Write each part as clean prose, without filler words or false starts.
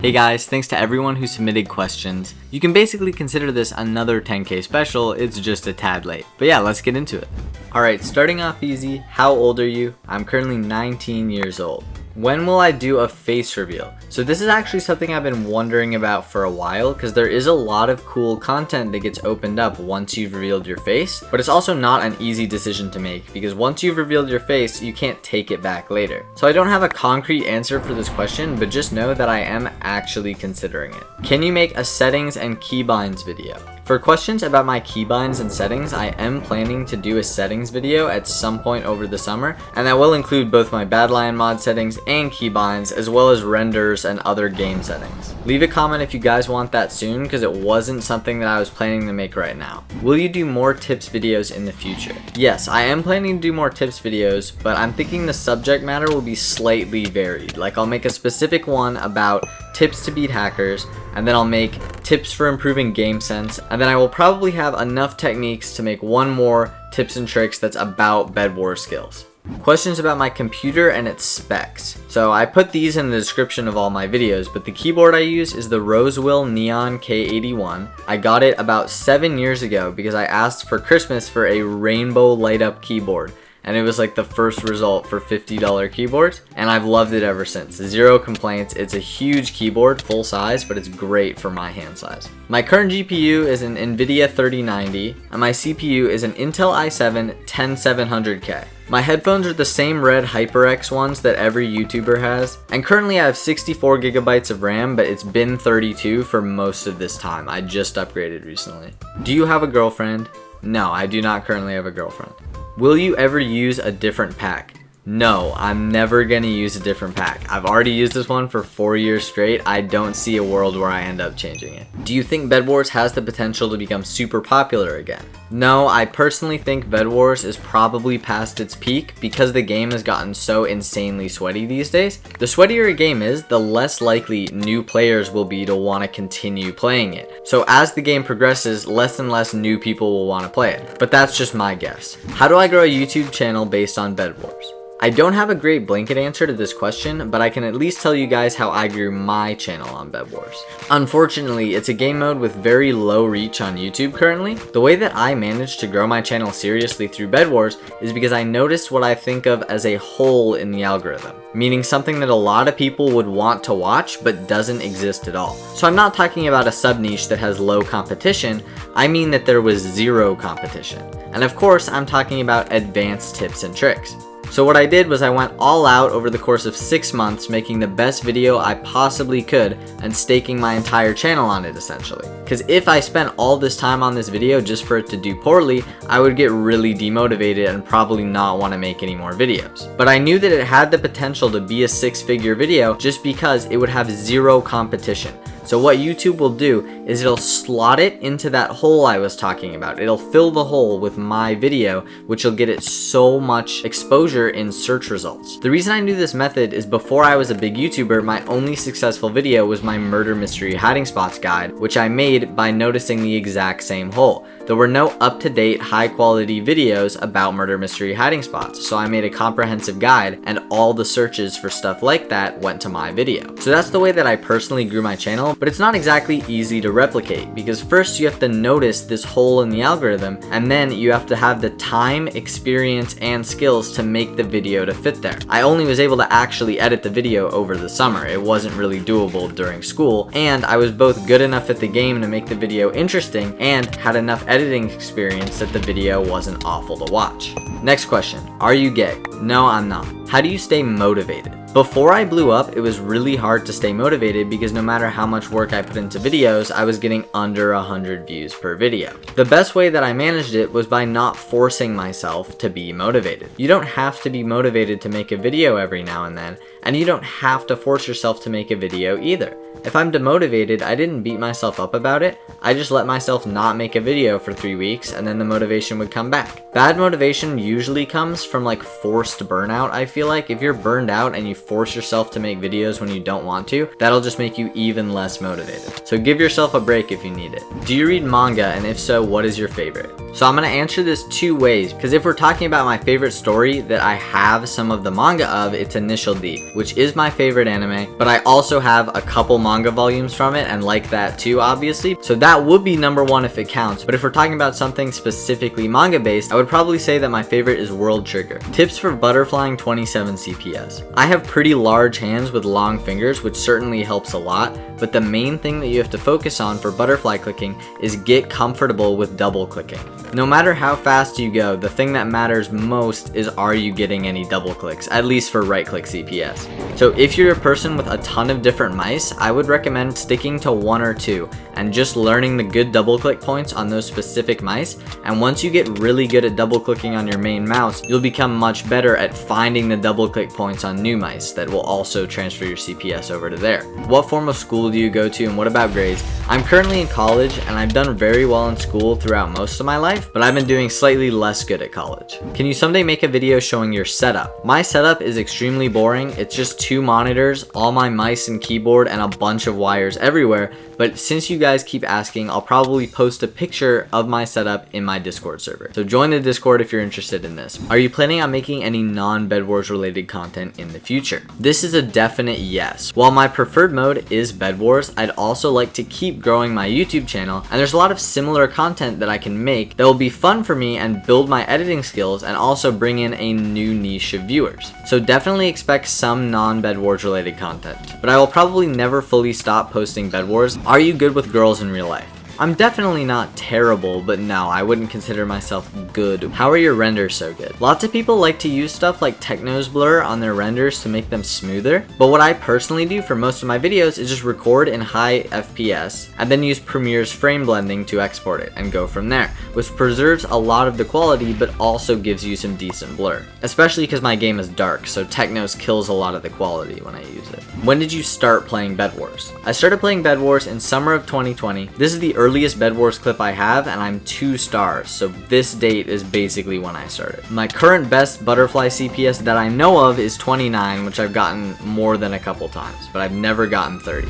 Hey guys, thanks to everyone who submitted questions. You can basically consider this another 10K special, it's just a tad late. But yeah, let's get into it. Alright, starting off easy, how old are you? I'm currently 19 years old. When will I do a face reveal? So this is actually something I've been wondering about for a while because there is a lot of cool content that gets opened up once you've revealed your face, but it's also not an easy decision to make because once you've revealed your face, you can't take it back later. So I don't have a concrete answer for this question, but just know that I am actually considering it. Can you make a settings and keybinds video? For questions about my keybinds and settings, I am planning to do a settings video at some point over the summer, and that will include both my Badlion mod settings and keybinds, as well as renders and other game settings. Leave a comment if you guys want that soon, because it wasn't something that I was planning to make right now. Will you do more tips videos in the future? Yes, I am planning to do more tips videos, but I'm thinking the subject matter will be slightly varied. Like I'll make a specific one about tips to beat hackers, and then I'll make tips for improving game sense, and then I will probably have enough techniques to make one more tips and tricks that's about Bedwars skills. Questions about my computer and its specs. So I put these in the description of all my videos, but the keyboard I use is the Rosewill Neon K81. I got it about 7 years ago because I asked for Christmas for a rainbow light up keyboard. And it was like the first result for $50 keyboards, and I've loved it ever since. Zero complaints. It's a huge keyboard, full size, but it's great for my hand size. My current GPU is an NVIDIA 3090, and my CPU is an Intel i7 10700K. My headphones are the same red HyperX ones that every YouTuber has, and currently I have 64 gigabytes of RAM, but it's been 32 for most of this time. I just upgraded recently. Do you have a girlfriend? No, I do not currently have a girlfriend. Will you ever use a different pack? No, I'm never gonna use a different pack. I've already used this one for 4 years straight. I don't see a world where I end up changing it. Do you think Bedwars has the potential to become super popular again? No, I personally think Bedwars is probably past its peak because the game has gotten so insanely sweaty these days. The sweatier a game is, the less likely new players will be to want to continue playing it. So as the game progresses, less and less new people will want to play it. But that's just my guess. How do I grow a YouTube channel based on Bedwars? I don't have a great blanket answer to this question, but I can at least tell you guys how I grew my channel on Bedwars. Unfortunately, it's a game mode with very low reach on YouTube currently. The way that I managed to grow my channel seriously through Bedwars is because I noticed what I think of as a hole in the algorithm, meaning something that a lot of people would want to watch but doesn't exist at all. So I'm not talking about a sub niche that has low competition, I mean that there was zero competition. And of course, I'm talking about advanced tips and tricks. So what I did was I went all out over the course of 6 months making the best video I possibly could and staking my entire channel on it essentially. Because if I spent all this time on this video just for it to do poorly, I would get really demotivated and probably not want to make any more videos. But I knew that it had the potential to be a 6-figure video just because it would have zero competition. So what YouTube will do is it'll slot it into that hole I was talking about. It'll fill the hole with my video, which will get it so much exposure in search results. The reason I knew this method is before I was a big YouTuber, my only successful video was my murder mystery hiding spots guide, which I made by noticing the exact same hole. There were no up-to-date, high-quality videos about murder mystery hiding spots, so I made a comprehensive guide, and all the searches for stuff like that went to my video. So that's the way that I personally grew my channel, but it's not exactly easy to replicate, because first you have to notice this hole in the algorithm, and then you have to have the time, experience, and skills to make the video to fit there. I only was able to actually edit the video over the summer. It wasn't really doable during school, and I was both good enough at the game to make the video interesting, and had enough editing experience that the video wasn't awful to watch. Next question, are you gay? No, I'm not. How do you stay motivated? Before I blew up, it was really hard to stay motivated because no matter how much work I put into videos, I was getting under 100 views per video. The best way that I managed it was by not forcing myself to be motivated. You don't have to be motivated to make a video every now and then, and you don't have to force yourself to make a video either. If I'm demotivated, I didn't beat myself up about it. I just let myself not make a video for 3 weeks and then the motivation would come back. Bad motivation usually comes from like forced burnout. I feel like if you're burned out and you force yourself to make videos when you don't want to, that'll just make you even less motivated. So give yourself a break if you need it. Do you read manga, and if so, what is your favorite? So I'm gonna answer this 2 ways, because if we're talking about my favorite story that I have some of the manga of, it's Initial D, which is my favorite anime, but I also have a couple manga volumes from it and like that too, obviously. So that would be number one if it counts. But if we're talking about something specifically manga based, I would probably say that my favorite is World Trigger. Tips for butterflying 27 CPS. I have pretty large hands with long fingers, which certainly helps a lot, but the main thing that you have to focus on for butterfly clicking is get comfortable with double clicking. No matter how fast you go, the thing that matters most is, are you getting any double clicks, at least for right click CPS. So if you're a person with a ton of different mice, I would recommend sticking to one or two and just learning the good double click points on those specific mice. And once you get really good at double clicking on your main mouse, you'll become much better at finding the double click points on new mice that will also transfer your CPS over to there. What form of school do you go to, and what about grades? I'm currently in college and I've done very well in school throughout most of my life, but I've been doing slightly less good at college. Can you someday make a video showing your setup? My setup is extremely boring. It's just 2 monitors, all my mice and keyboard, and a bunch of wires everywhere. But since you guys keep asking, I'll probably post a picture of my setup in my Discord server. So join the Discord if you're interested in this. Are you planning on making any non-Bedwars related content in the future? This is a definite yes. While my preferred mode is Bedwars, I'd also like to keep growing my YouTube channel, and there's a lot of similar content that I can make that will be fun for me and build my editing skills and also bring in a new niche of viewers. So definitely expect some non-Bedwars related content, but I will probably never fully stop posting Bedwars. Are you good with girls in real life? I'm definitely not terrible, but no, I wouldn't consider myself good. How are your renders so good? Lots of people like to use stuff like Techno's blur on their renders to make them smoother, but what I personally do for most of my videos is just record in high FPS and then use Premiere's frame blending to export it and go from there, which preserves a lot of the quality but also gives you some decent blur. Especially because my game is dark, so Techno's kills a lot of the quality when I use it. When did you start playing Bedwars? I started playing Bedwars in summer of 2020. This is the earliest Bedwars clip I have, and I'm 2 stars, so this date is basically when I started. My current best butterfly CPS that I know of is 29, which I've gotten more than a couple times, but I've never gotten 30.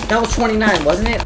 That was 29, wasn't it?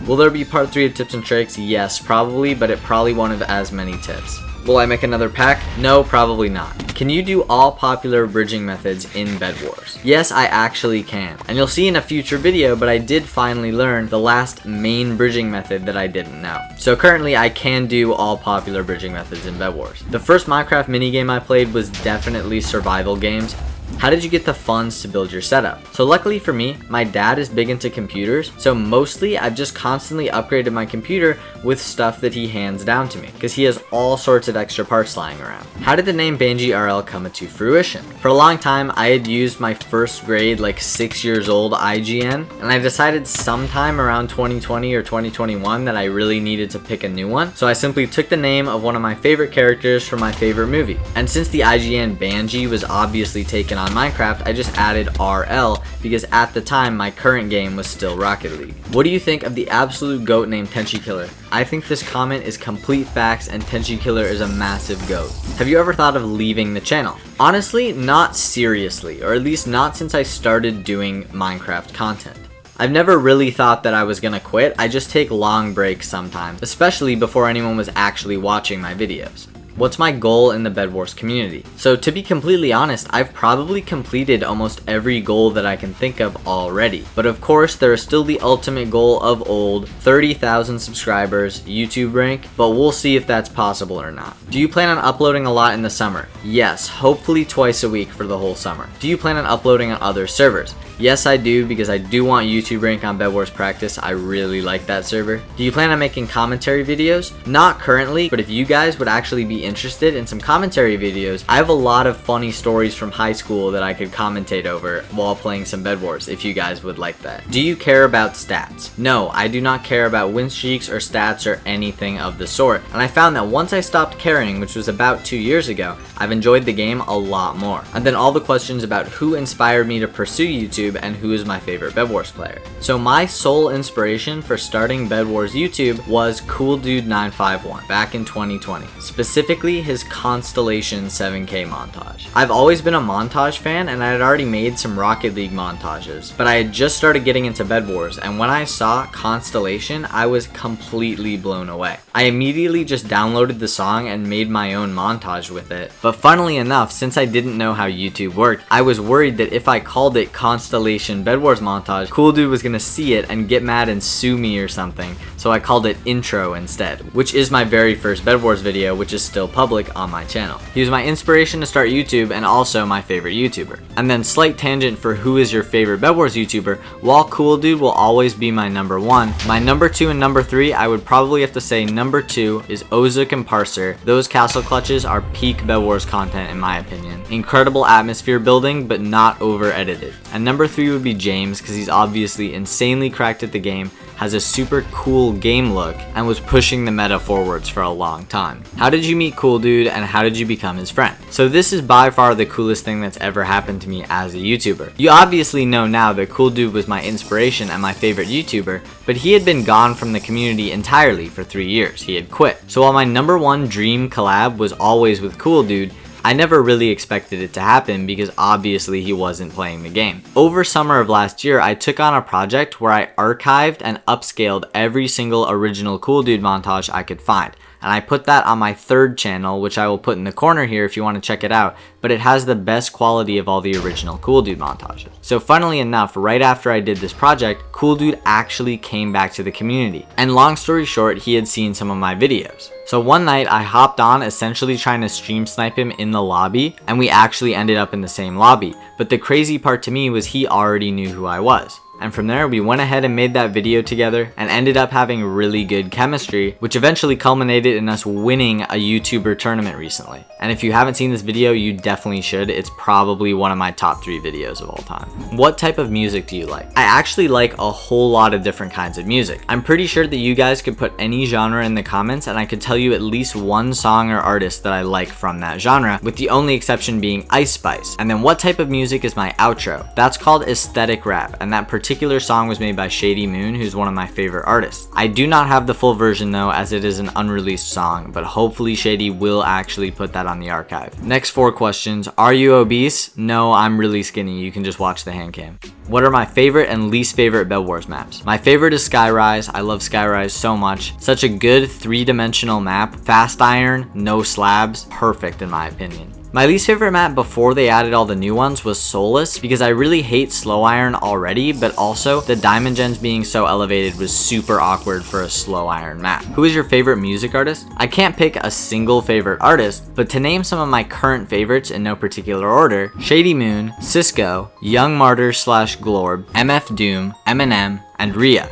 Will there be part 3 of tips and tricks? Yes, probably, but it probably won't have as many tips. Will I make another pack? No, probably not. Can you do all popular bridging methods in Bedwars? Yes, I actually can. And you'll see in a future video, but I did finally learn the last main bridging method that I didn't know. So currently I can do all popular bridging methods in Bedwars. The first Minecraft minigame I played was definitely survival games. How did you get the funds to build your setup? So luckily for me, my dad is big into computers, so mostly I've just constantly upgraded my computer with stuff that he hands down to me, because he has all sorts of extra parts lying around. How did the name BanjeeRL come into fruition? For a long time, I had used my first grade, like 6 years old IGN, and I decided sometime around 2020 or 2021 that I really needed to pick a new one, so I simply took the name of one of my favorite characters from my favorite movie. And since the IGN Banjee was obviously taken on Minecraft, I just added RL because at the time my current game was still Rocket League. What do you think of the absolute goat named Tenchi Killer? I think this comment is complete facts and Tenchi Killer is a massive goat. Have you ever thought of leaving the channel? Honestly, not seriously, or at least not since I started doing Minecraft content. I've never really thought that I was gonna quit. I just take long breaks sometimes, especially before anyone was actually watching my videos. What's my goal in the Bedwars community? So to be completely honest, I've probably completed almost every goal that I can think of already. But of course, there is still the ultimate goal of old, 30,000 subscribers, YouTube rank, but we'll see if that's possible or not. Do you plan on uploading a lot in the summer? Yes, hopefully twice a week for the whole summer. Do you plan on uploading on other servers? Yes, I do, because I do want YouTube rank on Bedwars practice. I really like that server. Do you plan on making commentary videos? Not currently, but if you guys would actually be interested in some commentary videos, I have a lot of funny stories from high school that I could commentate over while playing some Bedwars if you guys would like that. Do you care about stats? No, I do not care about win streaks or stats or anything of the sort, and I found that once I stopped caring, which was about 2 years ago, I've enjoyed the game a lot more. And then all the questions about who inspired me to pursue YouTube and who is my favorite Bedwars player. So my sole inspiration for starting Bedwars YouTube was CoolDude951 back in 2020. Specifically specifically his Constellation 7K montage. I've always been a montage fan, and I had already made some Rocket League montages, but I had just started getting into Bed Wars, and when I saw Constellation, I was completely blown away. I immediately just downloaded the song and made my own montage with it, but funnily enough, since I didn't know how YouTube worked, I was worried that if I called it Constellation Bed Wars montage, Cool Dude was gonna see it and get mad and sue me or something, so I called it Intro instead, which is my very first Bed Wars video, which is still public on my channel. He was my inspiration to start YouTube and also my favorite YouTuber. And then slight tangent for who is your favorite Bed Wars YouTuber, while Cool Dude will always be my number one, my number two and number three, I would probably have to say number two is Ozuk and Parser. Those castle clutches are peak Bed Wars content in my opinion. Incredible atmosphere building, but not over edited. And number three would be James, because he's obviously insanely cracked at the game, has a super cool game look, and was pushing the meta forwards for a long time. How did you meet Cool Dude, and how did you become his friend? So this is by far the coolest thing that's ever happened to me as a YouTuber. You obviously know now that Cool Dude was my inspiration and my favorite YouTuber, but he had been gone from the community entirely for 3 years. He had quit. So while my number one dream collab was always with Cool Dude, I never really expected it to happen because obviously he wasn't playing the game. Over summer of last year, I took on a project where I archived and upscaled every single original Cool Dude montage I could find. And I put that on my third channel, which I will put in the corner here if you want to check it out, but it has the best quality of all the original Cool Dude montages. So funnily enough, right after I did this project, Cool Dude actually came back to the community. And long story short, he had seen some of my videos. So one night I hopped on essentially trying to stream snipe him in the lobby, and we actually ended up in the same lobby. But the crazy part to me was he already knew who I was. And from there, we went ahead and made that video together and ended up having really good chemistry, which eventually culminated in us winning a YouTuber tournament recently. And if you haven't seen this video, you definitely should. It's probably one of my top 3 videos of all time. What type of music do you like? I actually like a whole lot of different kinds of music. I'm pretty sure that you guys could put any genre in the comments and I could tell you at least one song or artist that I like from that genre, with the only exception being Ice Spice. And then what type of music is my outro? That's called aesthetic rap, and that particular song was made by Shady, who's one of my favorite artists. I do not have the full version though, as it is an unreleased song, but hopefully Shady will actually put that on the archive. Next 4 questions. Are you obese? No, I'm really skinny. You can just watch the hand cam. What are my favorite and least favorite Bed Wars maps? My favorite is Skyrise. I love Skyrise so much. Such a good 3-dimensional map. Fast iron, no slabs. Perfect in my opinion. My least favorite map before they added all the new ones was Solus, because I really hate slow iron already, but also the diamond gens being so elevated was super awkward for a slow iron map. Who is your favorite music artist? I can't pick a single favorite artist, but to name some of my current favorites in no particular order: Shady Moon, Cisco, Young Martyr / Glorb, MF Doom, Eminem, and Rhea.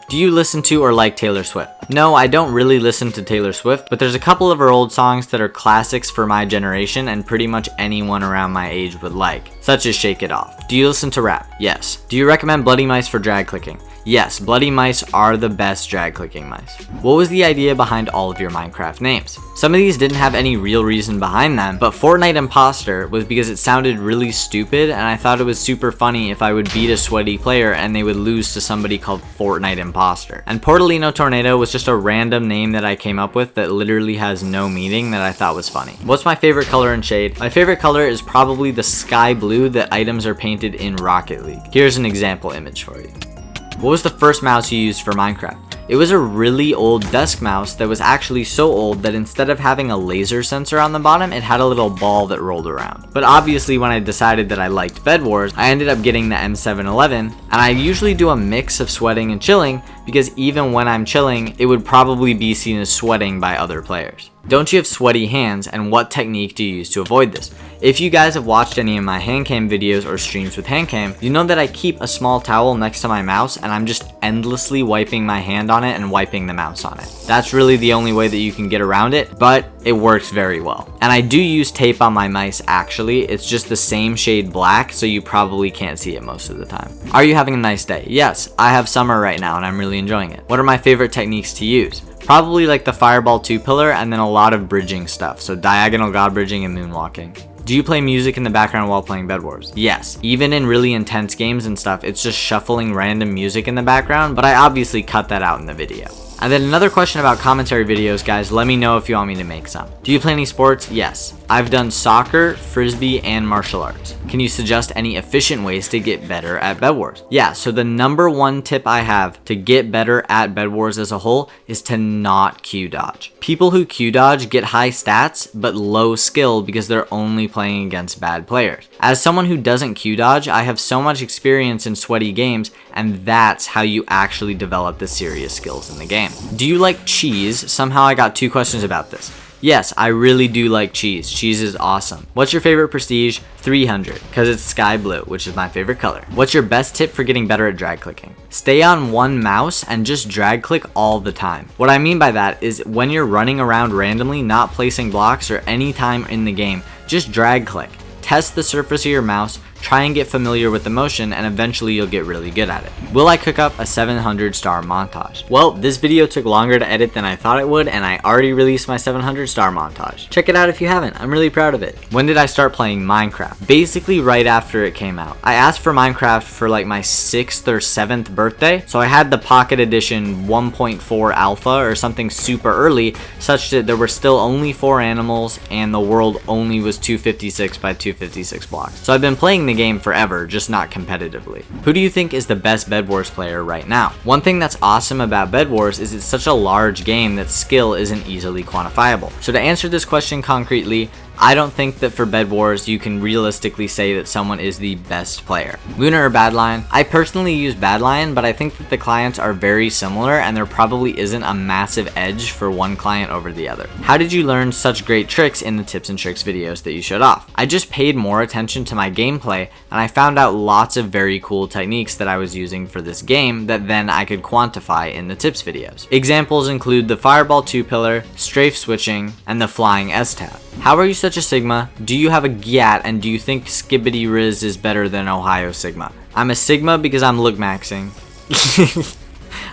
Do you listen to or like Taylor Swift? No, I don't really listen to Taylor Swift, but there's a couple of her old songs that are classics for my generation and pretty much anyone around my age would like, such as Shake It Off. Do you listen to rap? Yes. Do you recommend Bloody Mice for drag clicking? Yes, Bloody Mice are the best drag clicking mice. What was the idea behind all of your Minecraft names? Some of these didn't have any real reason behind them, but Fortnite Imposter was because it sounded really stupid and I thought it was super funny if I would beat a sweaty player and they would lose to somebody called Fortnite Imposter. And Portalino Tornado was just a random name that I came up with that literally has no meaning that I thought was funny. What's my favorite color and shade? My favorite color is probably the sky blue that items are painted in Rocket League. Here's an example image for you. What was the first mouse you used for Minecraft? It was a really old desk mouse that was actually so old that instead of having a laser sensor on the bottom, it had a little ball that rolled around. But obviously when I decided that I liked Bed Wars, I ended up getting the M711, and I usually do a mix of sweating and chilling because even when I'm chilling, it would probably be seen as sweating by other players. Don't you have sweaty hands, and what technique do you use to avoid this? If you guys have watched any of my handcam videos or streams with handcam, you know that I keep a small towel next to my mouse and I'm just endlessly wiping my hand on it and wiping the mouse on it. That's really the only way that you can get around it, but it works very well. And I do use tape on my mice actually, it's just the same shade black, so you probably can't see it most of the time. Are you having a nice day? Yes, I have summer right now and I'm really enjoying it. What are my favorite techniques to use? Probably like the Fireball 2 pillar and then a lot of bridging stuff, so diagonal god bridging and moonwalking. Do you play music in the background while playing Bed Wars? Yes. Even in really intense games and stuff, it's just shuffling random music in the background, but I obviously cut that out in the video. And then another question about commentary videos, guys, let me know if you want me to make some. Do you play any sports? Yes. I've done soccer, frisbee, and martial arts. Can you suggest any efficient ways to get better at Bedwars? Yeah, so the number one tip I have to get better at Bedwars as a whole is to not Q dodge. People who Q dodge get high stats but low skill because they're only playing against bad players. As someone who doesn't Q dodge, I have so much experience in sweaty games, and that's how you actually develop the serious skills in the game. Do you like cheese? Somehow I got 2 questions about this. Yes, I really do like cheese. Cheese is awesome. What's your favorite prestige? 300, because it's sky blue, which is my favorite color. What's your best tip for getting better at drag clicking? Stay on one mouse and just drag click all the time. What I mean by that is when you're running around randomly, not placing blocks or any time in the game, just drag click. Test the surface of your mouse, try and get familiar with the motion, and eventually you'll get really good at it. Will I cook up a 700 star montage? Well, this video took longer to edit than I thought it would, and I already released my 700 star montage. Check it out if you haven't, I'm really proud of it. When did I start playing Minecraft? Basically right after it came out. I asked for Minecraft for like my 6th or 7th birthday, so I had the Pocket Edition 1.4 alpha or something super early, such that there were still only 4 animals and the world only was 256 by 256 blocks. So I've been playing the game forever, just not competitively. Who do you think is the best Bedwars player right now? One thing that's awesome about Bedwars is it's such a large game that skill isn't easily quantifiable. So to answer this question concretely, I don't think that for Bedwars you can realistically say that someone is the best player. Lunar or Badlion? I personally use Badlion, but I think that the clients are very similar and there probably isn't a massive edge for one client over the other. How did you learn such great tricks in the tips and tricks videos that you showed off? I just paid more attention to my gameplay and I found out lots of very cool techniques that I was using for this game that then I could quantify in the tips videos. Examples include the Fireball 2-pillar, strafe switching, and the flying S-tab. How are you such a Sigma? Do you have a GAT, and do you think Skibbity Riz is better than Ohio Sigma? I'm a Sigma because I'm look maxing.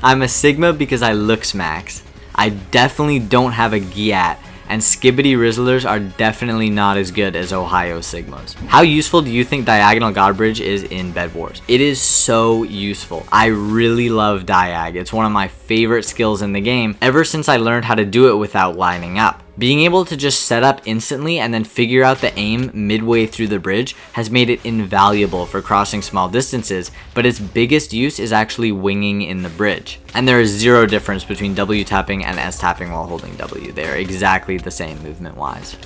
I'm a Sigma because I looks max. I definitely don't have a GAT, and Skibbity Rizzlers are definitely not as good as Ohio Sigmas. How useful do you think Diagonal Godbridge is in Bedwars? It is so useful. I really love Diag. It's one of my favorite skills in the game ever since I learned how to do it without lining up. Being able to just set up instantly and then figure out the aim midway through the bridge has made it invaluable for crossing small distances, but its biggest use is actually winging in the bridge. And there is zero difference between W tapping and S tapping while holding W. They are exactly the same movement wise.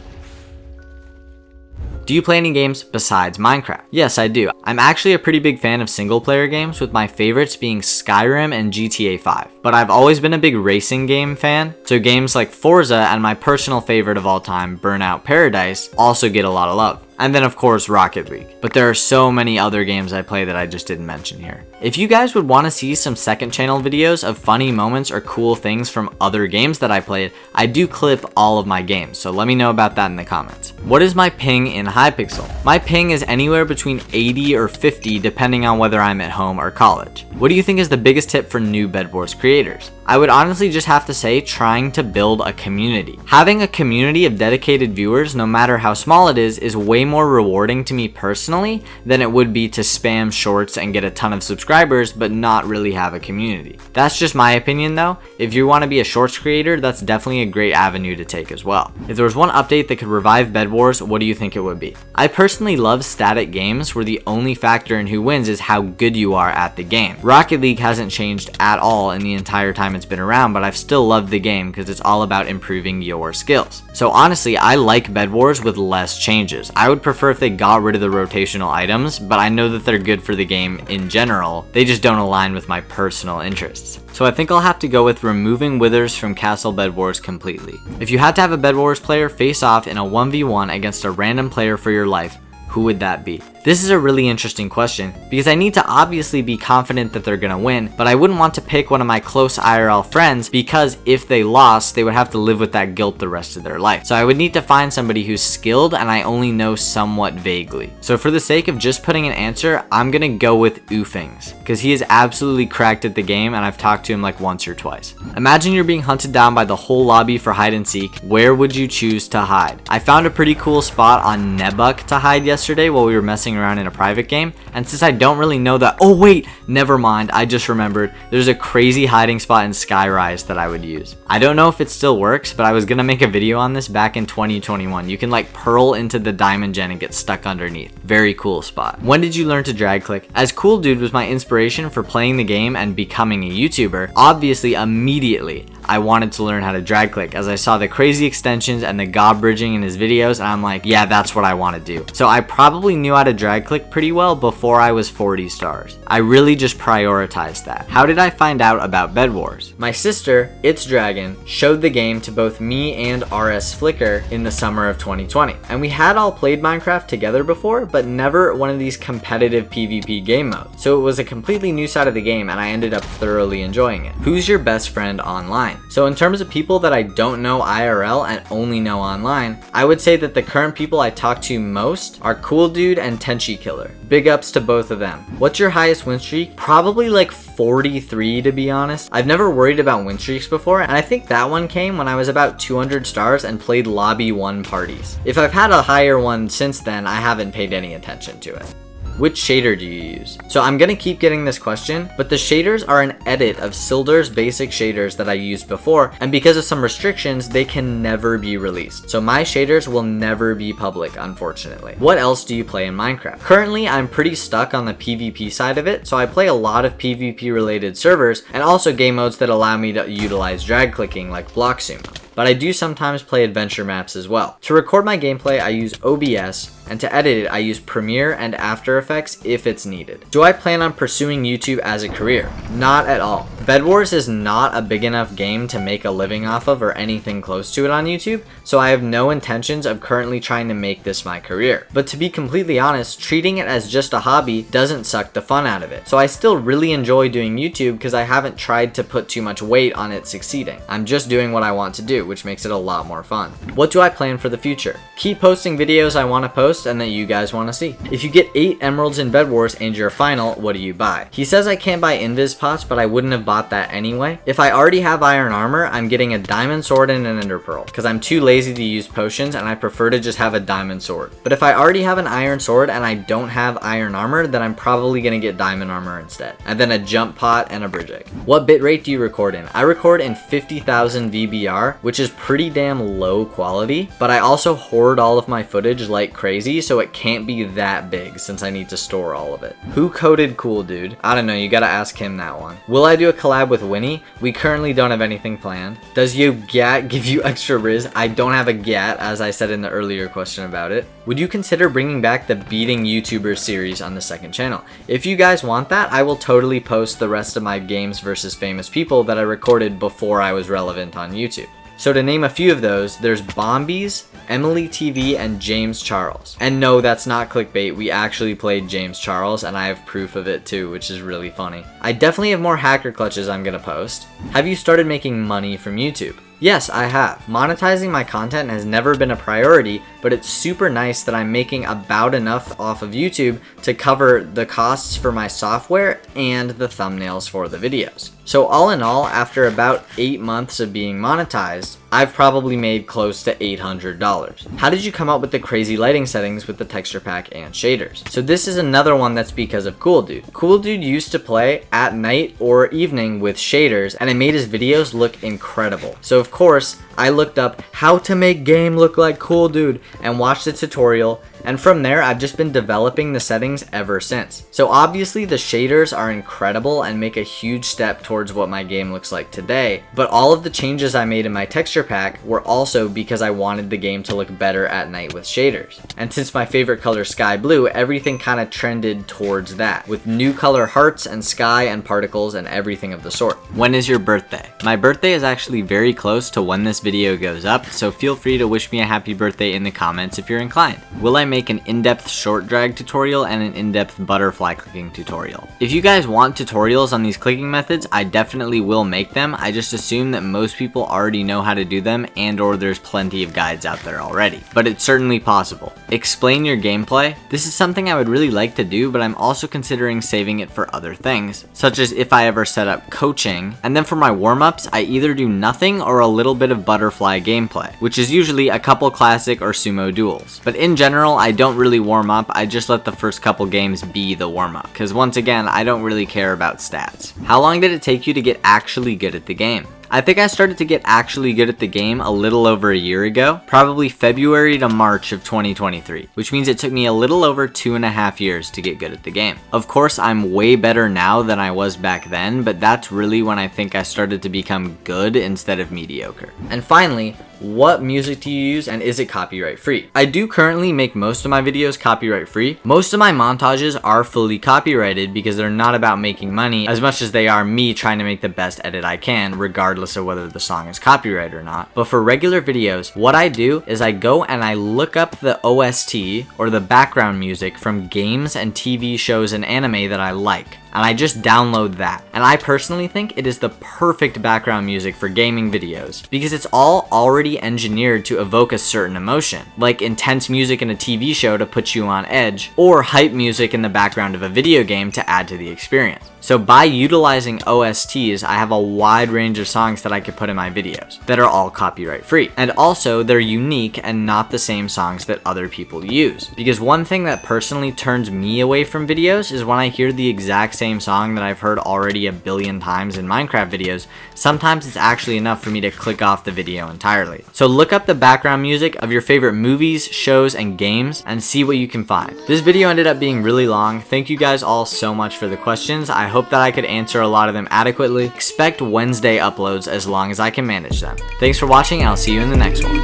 Do you play any games besides Minecraft? Yes, I do. I'm actually a pretty big fan of single player games, with my favorites being Skyrim and GTA 5. But I've always been a big racing game fan, so games like Forza and my personal favorite of all time, Burnout Paradise, also get a lot of love. And then of course Rocket League. But there are so many other games I play that I just didn't mention here. If you guys would want to see some second channel videos of funny moments or cool things from other games that I played, I do clip all of my games, so let me know about that in the comments. What is my ping in Hypixel? My ping is anywhere between 80 or 50 depending on whether I'm at home or college. What do you think is the biggest tip for new Bedwars creators? I would honestly just have to say trying to build a community. Having a community of dedicated viewers, no matter how small it is way more rewarding to me personally than it would be to spam shorts and get a ton of subscribers but not really have a community. That's just my opinion though. If you want to be a shorts creator, that's definitely a great avenue to take as well. If there was one update that could revive Bedwars, what do you think it would be? I personally love static games where the only factor in who wins is how good you are at the game. Rocket League hasn't changed at all in the entire time it's been around, but I've still loved the game because it's all about improving your skills. So honestly, I like Bedwars with less changes. I would prefer if they got rid of the rotational items, but I know that they're good for the game in general. They just don't align with my personal interests. So I think I'll have to go with removing withers from Castle Bedwars completely. If you had to have a Bedwars player face off in a 1v1 against a random player for your life, who would that be? This is a really interesting question because I need to obviously be confident that they're gonna win, but I wouldn't want to pick one of my close IRL friends because if they lost, they would have to live with that guilt the rest of their life. So I would need to find somebody who's skilled and I only know somewhat vaguely. So for the sake of just putting an answer, I'm gonna go with Oofings because he is absolutely cracked at the game and I've talked to him like once or twice. Imagine you're being hunted down by the whole lobby for hide and seek. Where would you choose to hide? I found a pretty cool spot on Nebuk to hide yesterday while we were messing messing around in a private game, and since I don't really know that, oh wait, never mind, I just remembered, there's a crazy hiding spot in Skyrise that I would use. I don't know if it still works, but I was gonna make a video on this back in 2021. You can like pearl into the diamond gen and get stuck underneath. Very cool spot. When did you learn to drag click? As Cool Dude was my inspiration for playing the game and becoming a YouTuber, obviously immediately I wanted to learn how to drag click as I saw the crazy extensions and the gob bridging in his videos, and I'm like, yeah, that's what I want to do. So I probably knew how to drag click pretty well before I was 40 stars. I really just prioritized that. How did I find out about Bedwars? My sister, It's Dragon, showed the game to both me and RS Flicker in the summer of 2020. And we had all played Minecraft together before, but never one of these competitive PvP game modes. So it was a completely new side of the game and I ended up thoroughly enjoying it. Who's your best friend online? So in terms of people that I don't know IRL and only know online, I would say that the current people I talk to most are Cool Dude and Tenchi Killer. Big ups to both of them. What's your highest win streak? Probably like 43 to be honest. I've never worried about win streaks before, and I think that one came when I was about 200 stars and played lobby 1 parties. If I've had a higher one since then, I haven't paid any attention to it. Which shader do you use? So I'm gonna keep getting this question, but the shaders are an edit of Silder's basic shaders that I used before, and because of some restrictions, they can never be released. So my shaders will never be public, unfortunately. What else do you play in Minecraft? Currently, I'm pretty stuck on the PvP side of it, so I play a lot of PvP related servers, and also game modes that allow me to utilize drag clicking like Block Sumo. But I do sometimes play adventure maps as well. To record my gameplay, I use OBS, and to edit it, I use Premiere and After Effects if it's needed. Do I plan on pursuing YouTube as a career? Not at all. Bedwars is not a big enough game to make a living off of or anything close to it on YouTube, so I have no intentions of currently trying to make this my career. But to be completely honest, treating it as just a hobby doesn't suck the fun out of it. So I still really enjoy doing YouTube because I haven't tried to put too much weight on it succeeding. I'm just doing what I want to do, which makes it a lot more fun. What do I plan for the future? Keep posting videos I want to post and that you guys want to see. If you get 8 emeralds in Bedwars and you're final, what do you buy? He says I can't buy invis pots, but I wouldn't have bought that anyway. If I already have iron armor, I'm getting a diamond sword and an ender pearl because I'm too lazy to use potions and I prefer to just have a diamond sword. But if I already have an iron sword and I don't have iron armor, then I'm probably gonna get diamond armor instead, and then a jump pot and a bridge egg. What bitrate do you record in? I record in 50,000 VBR, which is pretty damn low quality, but I also hoard all of my footage like crazy, so it can't be that big since I need to store all of it. Who coded Cool Dude? I don't know, you gotta ask him that one. Will I do a collab with Winnie? We currently don't have anything planned. Does your GAT give you extra riz? I don't have a GAT, as I said in the earlier question about it. Would you consider bringing back the Beating YouTubers series on the second channel? If you guys want that, I will totally post the rest of my games versus famous people that I recorded before I was relevant on YouTube. So to name a few of those, there's Bombies, Emily TV, and James Charles. And no, that's not clickbait, we actually played James Charles, and I have proof of it too, which is really funny. I definitely have more hacker clutches I'm gonna post. Have you started making money from YouTube? Yes, I have. Monetizing my content has never been a priority, but it's super nice that I'm making about enough off of YouTube to cover the costs for my software and the thumbnails for the videos. So all in all, after about 8 months of being monetized, I've probably made close to $800. How did you come up with the crazy lighting settings with the texture pack and shaders? So this is another one that's because of Cool Dude. Cool Dude used to play at night or evening with shaders, and it made his videos look incredible. So of course, I looked up how to make game look like Cool Dude and watched the tutorial, and from there I've just been developing the settings ever since. So obviously the shaders are incredible and make a huge step towards what my game looks like today, but all of the changes I made in my texture pack were also because I wanted the game to look better at night with shaders. And since my favorite color is sky blue, everything kind of trended towards that, with new color hearts and sky and particles and everything of the sort. When is your birthday? My birthday is actually very close to when this video goes up, so feel free to wish me a happy birthday in the comments if you're inclined. Will I make an in-depth short drag tutorial and an in-depth butterfly clicking tutorial? If you guys want tutorials on these clicking methods, I definitely will make them. I just assume that most people already know how to do them, and or there's plenty of guides out there already. But it's certainly possible. Explain your gameplay. This is something I would really like to do, but I'm also considering saving it for other things, such as if I ever set up coaching. And then for my warm-ups, I either do nothing or a little bit of butterfly gameplay, which is usually a couple classic or sumo duels. But in general, I don't really warm up. I just let the first couple games be the warm up, because once again, I don't really care about stats. How long did it take you to get actually good at the game? I think I started to get actually good at the game a little over a year ago, probably February to March of 2023, which means it took me a little over 2.5 years to get good at the game. Of course, I'm way better now than I was back then, but that's really when I think I started to become good instead of mediocre. And finally, what music do you use and is it copyright free? I do currently make most of my videos copyright free. Most of my montages are fully copyrighted because they're not about making money as much as they are me trying to make the best edit I can, regardless of whether the song is copyrighted or not. But for regular videos, what I do is I go and I look up the OST or the background music from games and TV shows and anime that I like, and I just download that. And I personally think it is the perfect background music for gaming videos because it's all already engineered to evoke a certain emotion, like intense music in a TV show to put you on edge, or hype music in the background of a video game to add to the experience. So by utilizing OSTs, I have a wide range of songs that I could put in my videos that are all copyright free. And also they're unique and not the same songs that other people use. Because one thing that personally turns me away from videos is when I hear the exact same song that I've heard already a billion times in Minecraft videos. Sometimes it's actually enough for me to click off the video entirely. So look up the background music of your favorite movies, shows, and games and see what you can find. This video ended up being really long. Thank you guys all so much for the questions. I hope that I could answer a lot of them adequately. Expect Wednesday uploads as long as I can manage them. Thanks for watching, and I'll see you in the next one.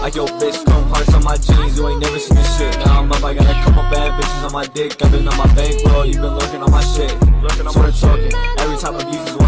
Like your bitch, come parts on my jeans, you ain't never seen this shit. Now I'm up, I got a couple bad bitches on my dick. I've been on my bankroll, you been lurking on my shit. Sort of talking, every time I'm using